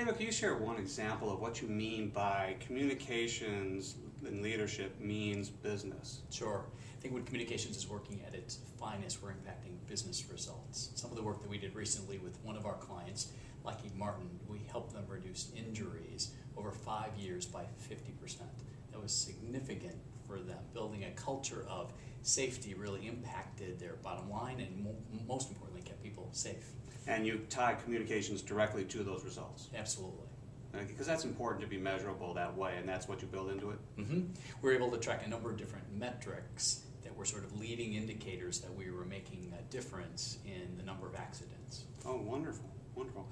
David, can you share one example of what you mean by communications in leadership means business? Sure. I think when communications is working at its finest, we're impacting business results. Some of the work that we did recently with one of our clients, Lockheed Martin, we helped them reduce injuries over 5 years by 50%. That was significant for them. Building a culture of safety really impacted their bottom line and most importantly kept people safe. And you tie communications directly to those results? Absolutely. Because that's important to be measurable that way, and that's what you build into it? Mm-hmm. We're able to track a number of different metrics that were sort of leading indicators that we were making a difference in the number of accidents. Oh, wonderful, wonderful.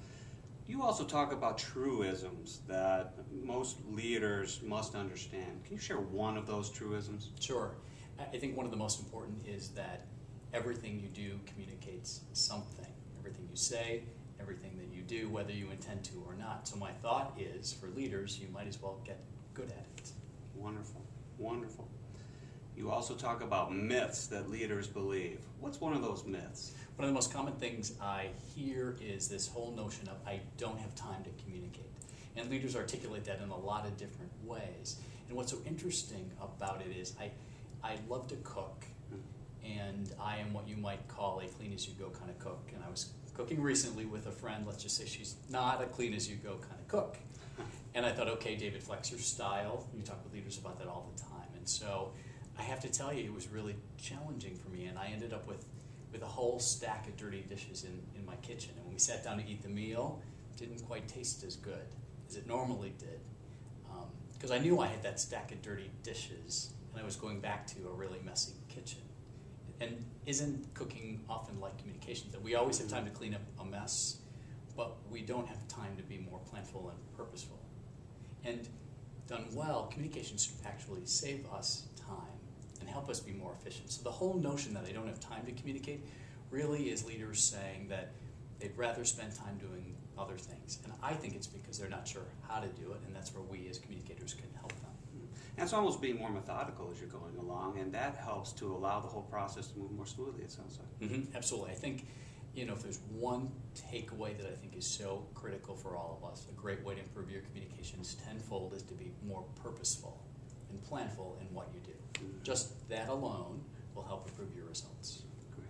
You also talk about truisms that most leaders must understand. Can you share one of those truisms? Sure. I think one of the most important is that everything you do communicates something. Everything you say, everything that you do, whether you intend to or not. So my thought is, for leaders, you might as well get good at it. Wonderful, wonderful. You also talk about myths that leaders believe. What's one of those myths? One of the most common things I hear is this whole notion of I don't have time to communicate. And leaders articulate that in a lot of different ways. And what's so interesting about it is I love to cook, and I am what you might call a clean-as-you-go kind of cook. And I was cooking recently with a friend. Let's just say she's not a clean-as-you-go kind of cook. And I thought, okay, David, flex your style. You talk with leaders about that all the time. And so I have to tell you, it was really challenging for me. And I ended up with a whole stack of dirty dishes in my kitchen. And when we sat down to eat the meal, it didn't quite taste as good as it normally did. Because I knew I had that stack of dirty dishes, and I was going back to a really messy kitchen. And isn't cooking often like communications? That we always have time to clean up a mess, but we don't have time to be more planful and purposeful. And done well, communications actually save us time and help us be more efficient. So the whole notion that I don't have time to communicate really is leaders saying that they'd rather spend time doing other things. And I think it's because they're not sure how to do it, and that's where we as communicators can help them. And it's almost being more methodical as you're going along, and that helps to allow the whole process to move more smoothly, it sounds like. Mm-hmm. Absolutely. I think, if there's one takeaway that I think is so critical for all of us, a great way to improve your communications tenfold is to be more purposeful and planful in what you do. Mm-hmm. Just that alone will help improve your results. Great.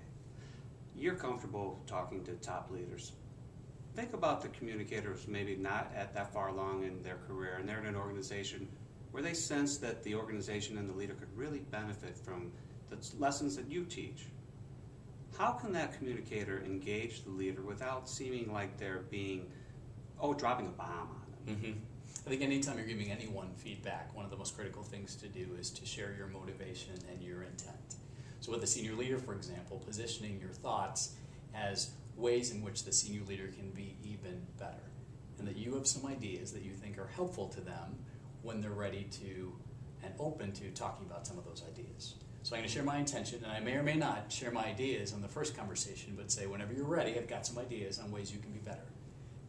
You're comfortable talking to top leaders. Think about the communicators maybe not at that far along in their career, and they're in an organization where they sense that the organization and the leader could really benefit from the lessons that you teach. How can that communicator engage the leader without seeming like they're being, dropping a bomb on them? Mm-hmm. I think anytime you're giving anyone feedback, one of the most critical things to do is to share your motivation and your intent. So with the senior leader, for example, positioning your thoughts as ways in which the senior leader can be even better, and that you have some ideas that you think are helpful to them when they're ready to and open to talking about some of those ideas. So I'm going to share my intention, and I may or may not share my ideas on the first conversation, but say, whenever you're ready, I've got some ideas on ways you can be better.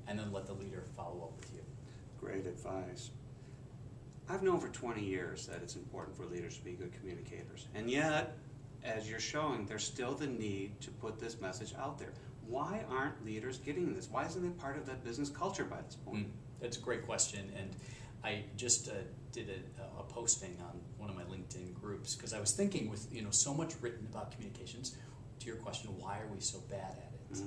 And then let the leader follow up with you. Great advice. I've known for 20 years that it's important for leaders to be good communicators. And yet, as you're showing, there's still the need to put this message out there. Why aren't leaders getting this? Why isn't it part of that business culture by this point? That's a great question. And I just did a posting on one of my LinkedIn groups because I was thinking with so much written about communications, to your question, why are we so bad at it?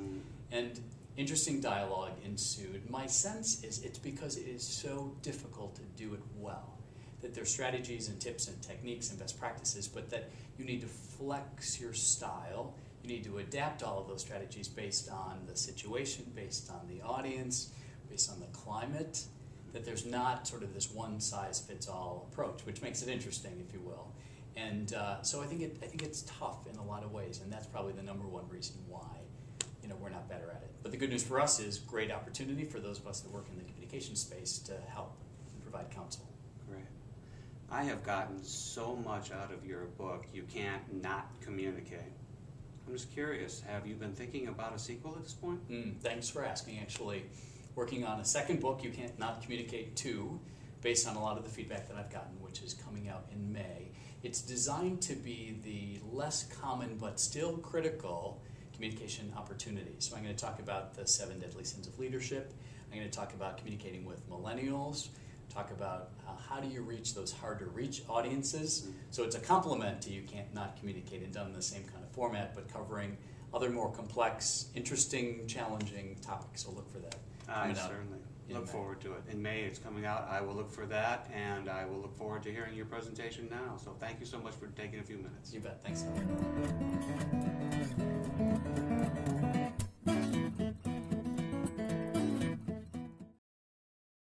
And interesting dialogue ensued. My sense is it's because it is so difficult to do it well, that there's strategies and tips and techniques and best practices, but that you need to flex your style. You need to adapt all of those strategies based on the situation, based on the audience, based on the climate, that there's not sort of this one-size-fits-all approach, which makes it interesting, if you will. And so I think it's tough in a lot of ways, and that's probably the number one reason why we're not better at it. But the good news for us is great opportunity for those of us that work in the communication space to help and provide counsel. Great. I have gotten so much out of your book, You Can't Not Communicate. I'm just curious, have you been thinking about a sequel at this point? Thanks for asking. Actually, working on a second book, You Can't Not Communicate 2, based on a lot of the feedback that I've gotten, which is coming out in May. It's designed to be the less common but still critical communication opportunities. So I'm going to talk about the 7 deadly sins of leadership. I'm going to talk about communicating with millennials, talk about how do you reach those hard to reach audiences. Mm-hmm. So it's a complement to You Can't Not Communicate and done in the same kind of format, but covering other more complex, interesting, challenging topics. So look for that. I certainly look forward to it. In May it's coming out. I will look for that, and I will look forward to hearing your presentation now. So thank you so much for taking a few minutes. You bet. Thanks.